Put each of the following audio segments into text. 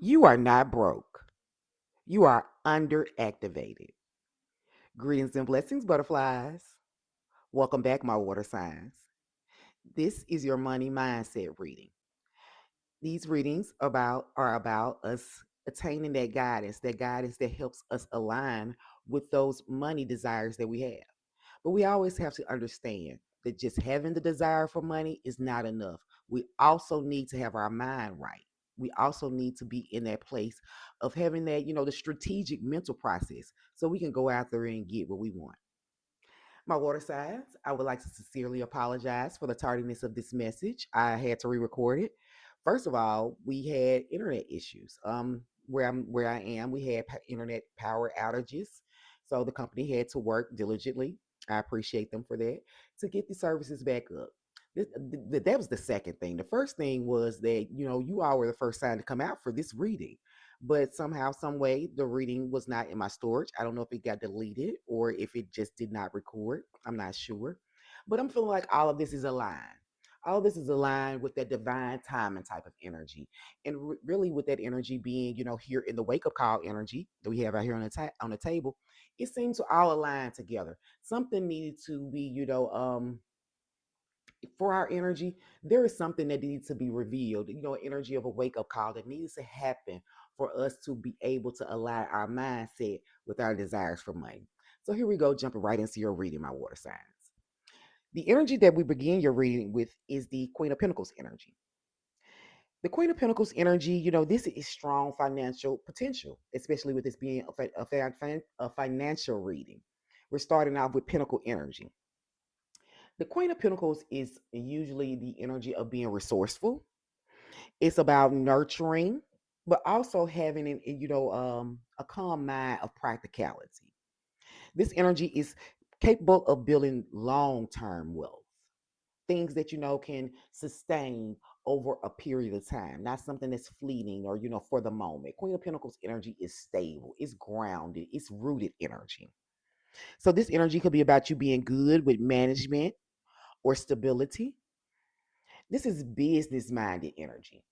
You are not broke. You are underactivated. Greetings and blessings, butterflies. Welcome back, my water signs. This is your money mindset reading. These readings are about us attaining that guidance that helps us align with those money desires that we have. But we always have to understand that just having the desire for money is not enough. We also need to have our mind right. We also need to be in that place of having that, the strategic mental process so we can go out there and get what we want. My water signs, I would like to sincerely apologize for the tardiness of this message. I had to re-record it. First of all, we had internet issues. Where I am, we had internet power outages, so the company had to work diligently. I appreciate them for that to get the services back up. That was the second thing. The first thing was that you all were the first time to come out for this reading, but somehow, some way, the reading was not in my storage. I don't know if it got deleted or if it just did not record. I'm not sure, but I'm feeling like all of this is aligned. All of this is aligned with that divine timing type of energy, and really with that energy being, here in the wake up call energy that we have out here on the table. It seems to all align together. Something needed to be, for our energy, there is something that needs to be revealed, energy of a wake up call that needs to happen for us to be able to align our mindset with our desires for money. So here we go, jumping right into your reading, my water signs. The energy that we begin your reading with is the Queen of Pentacles energy. The Queen of Pentacles energy, this is strong financial potential, especially with this being a financial reading. We're starting off with Pentacle energy. The Queen of Pentacles is usually the energy of being resourceful. It's about nurturing, but also having a calm mind of practicality. This energy is capable of building long-term wealth, things that can sustain over a period of time, not something that's fleeting or for the moment. Queen of Pentacles energy is stable, it's grounded, it's rooted energy. So this energy could be about you being good with management or stability. This is business minded energy.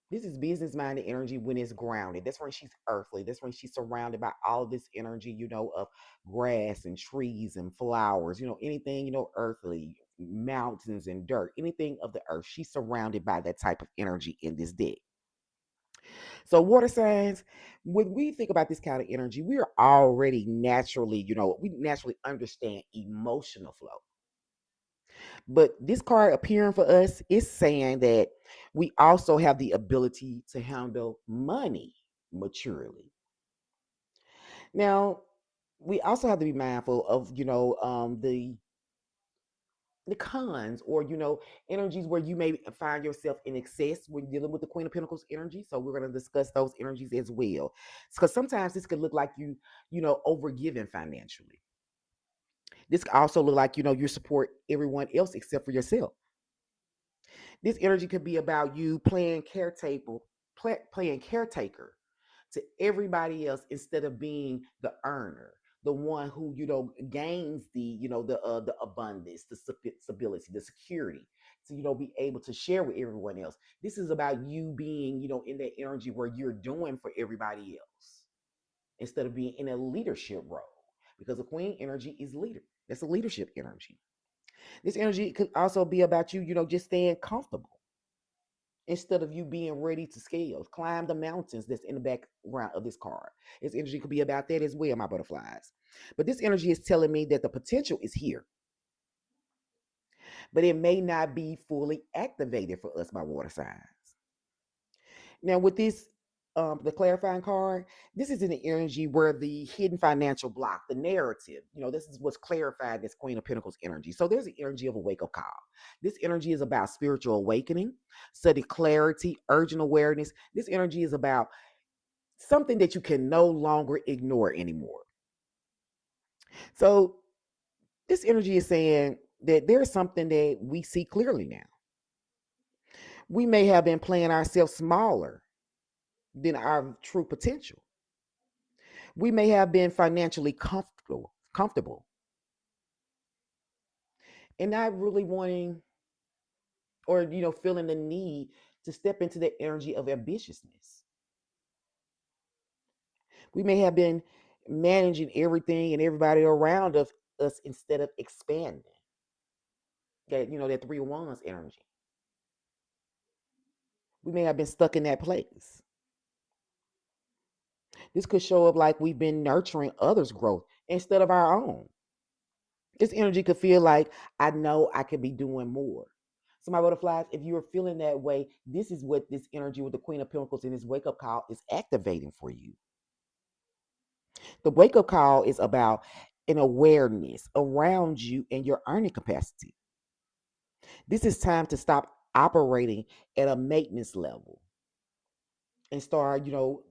This is business minded energy when it's grounded. That's when she's earthly. That's when she's surrounded by all this energy, of grass and trees and flowers, anything, earthly, mountains and dirt, anything of the earth. She's surrounded by that type of energy in this deck. So, water signs, when we think about this kind of energy, we are already naturally, we naturally understand emotional flow. But this card appearing for us is saying that we also have the ability to handle money maturely. Now, we also have to be mindful of, the cons or energies where you may find yourself in excess when dealing with the Queen of Pentacles energy. So we're going to discuss those energies as well, because sometimes this could look like overgiving financially. This could also look like you support everyone else except for yourself. This energy could be about you playing caretaker to everybody else instead of being the earner, the one who gains the abundance, the stability, the security to be able to share with everyone else. This is about you being in that energy where you're doing for everybody else instead of being in a leadership role, because the queen energy is leader. That's a leadership energy. This energy could also be about you, just staying comfortable instead of you being ready to scale, climb the mountains that's in the background of this card. This energy could be about that as well, my butterflies. But this energy is telling me that the potential is here, but it may not be fully activated for us, my water signs. Now, with this, the clarifying card, this is in the energy where the hidden financial block, the narrative, this is what's clarified as Queen of Pentacles energy. So there's the energy of a wake up call. This energy is about spiritual awakening, sudden clarity, urgent awareness. This energy is about something that you can no longer ignore anymore. So this energy is saying that there's something that we see clearly now. We may have been playing ourselves smaller than our true potential. We may have been financially comfortable and not really wanting or feeling the need to step into the energy of ambitiousness. We may have been managing everything and everybody around us instead of expanding. That that three of wands energy. We may have been stuck in that place. This could show up like we've been nurturing others' growth instead of our own. This energy could feel like I know I could be doing more. So my butterflies, if you're feeling that way, this is what this energy with the Queen of Pentacles in this wake up call is activating for you. The wake up call is about an awareness around you and your earning capacity. This is time to stop operating at a maintenance level and start,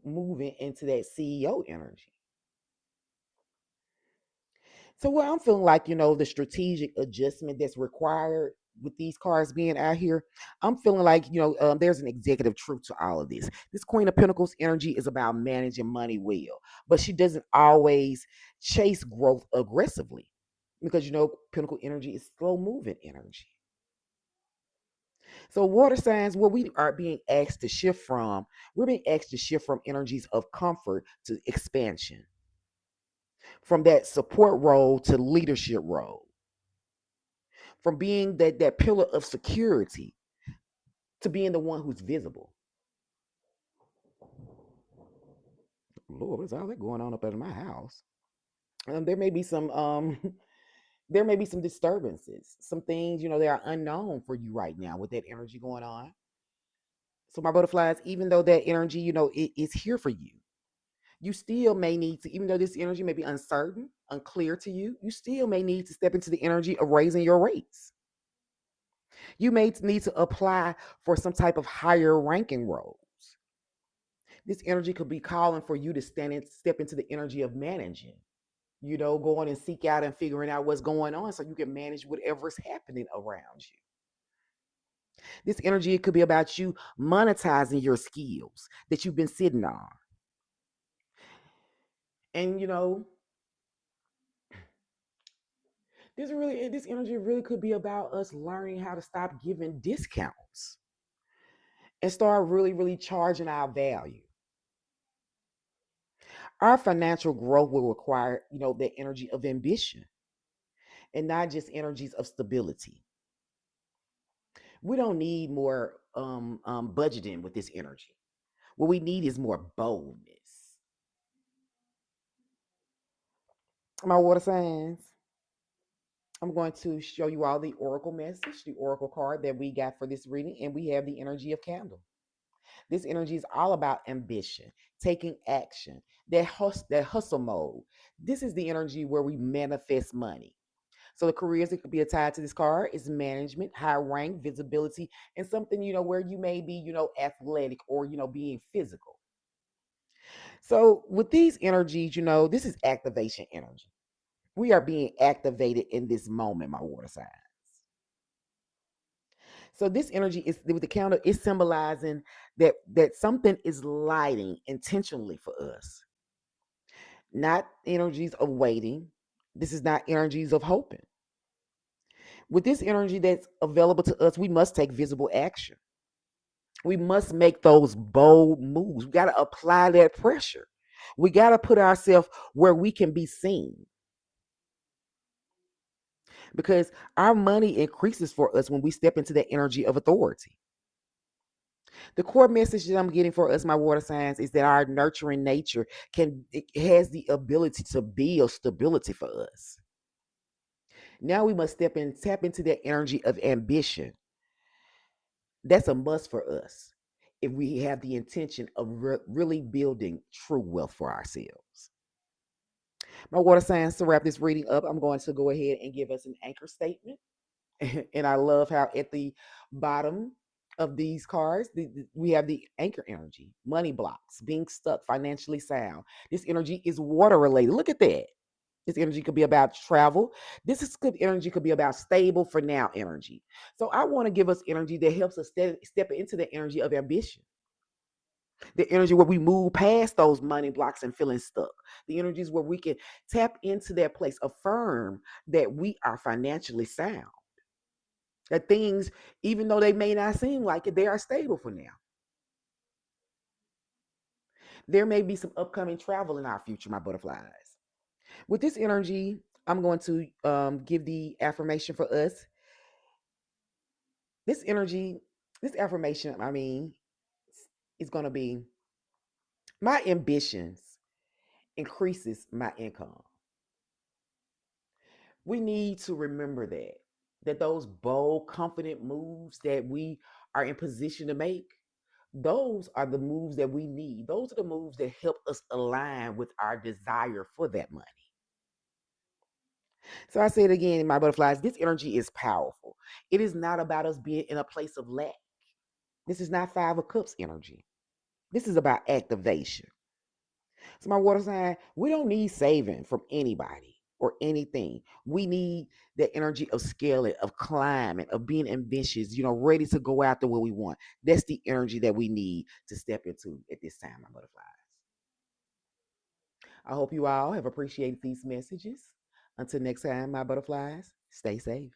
moving into that CEO energy. So what I'm feeling like, the strategic adjustment that's required with these cards being out here, I'm feeling like, there's an executive truth to all of this. This Queen of Pentacles energy is about managing money well, but she doesn't always chase growth aggressively because, Pentacle energy is slow moving energy. So water signs, what we are being asked to shift from, we're being asked to shift from energies of comfort to expansion, from that support role to leadership role, from being that pillar of security to being the one who's visible. Lord, what's all that going on up in my house? There may be some there may be some disturbances, some things that are unknown for you right now with that energy going on. So my butterflies, even though that energy, it is here for you, you still may need to, even though this energy may be uncertain, unclear to you, you still may need to step into the energy of raising your rates. You may need to apply for some type of higher ranking roles. This energy could be calling for you to step into the energy of managing, going and seek out and figuring out what's going on so you can manage whatever's happening around you. This energy, it could be about you monetizing your skills that you've been sitting on. And this energy really could be about us learning how to stop giving discounts and start really, really charging our value. Our financial growth will require, the energy of ambition and not just energies of stability. We don't need more budgeting with this energy. What we need is more boldness. My water signs. I'm going to show you all the oracle message, the oracle card that we got for this reading, and we have the energy of candle. This energy is all about ambition, taking action, that hustle mode. This is the energy where we manifest money. So the careers that could be tied to this card is management, high rank, visibility, and something, where you may be, athletic or, being physical. So with these energies, this is activation energy. We are being activated in this moment, my water signs. So this energy is with the counter is symbolizing that something is lighting intentionally for us. Not energies of waiting. This is not energies of hoping. With this energy that's available to us, we must take visible action. We must make those bold moves. We got to apply that pressure. We got to put ourselves where we can be seen because our money increases for us when we step into the energy of authority. The core message that I'm getting for us, my water signs, is that our nurturing nature it has the ability to build stability for us. Now we must tap into that energy of ambition. That's a must for us if we have the intention of really building true wealth for ourselves. My water signs, to wrap this reading up, I'm going to go ahead and give us an anchor statement. And I love how at the bottom of these cards, we have the anchor energy, money blocks, being stuck, financially sound. This energy is water related. Look at that. This energy could be about travel. Energy could be about stable for now energy. So I want to give us energy that helps us step into the energy of ambition. The energy where we move past those money blocks and feeling stuck. The energies where we can tap into that place, affirm that we are financially sound. That things, even though they may not seem like it, they are stable for now. There may be some upcoming travel in our future, my butterflies. With this energy, I'm going to give the affirmation for us. This energy, this affirmation, I mean, is going to be my ambitions increases my income. We need to remember that those bold, confident moves that we are in position to make, those are the moves that we need. Those are the moves that help us align with our desire for that money. So I say it again, my butterflies, this energy is powerful. It is not about us being in a place of lack. This is not Five of Cups energy. This is about activation. So, my water sign, we don't need saving from anybody or anything. We need the energy of scaling, of climbing, of being ambitious, ready to go after what we want. That's the energy that we need to step into at this time, my butterflies. I hope you all have appreciated these messages. Until next time, my butterflies, stay safe.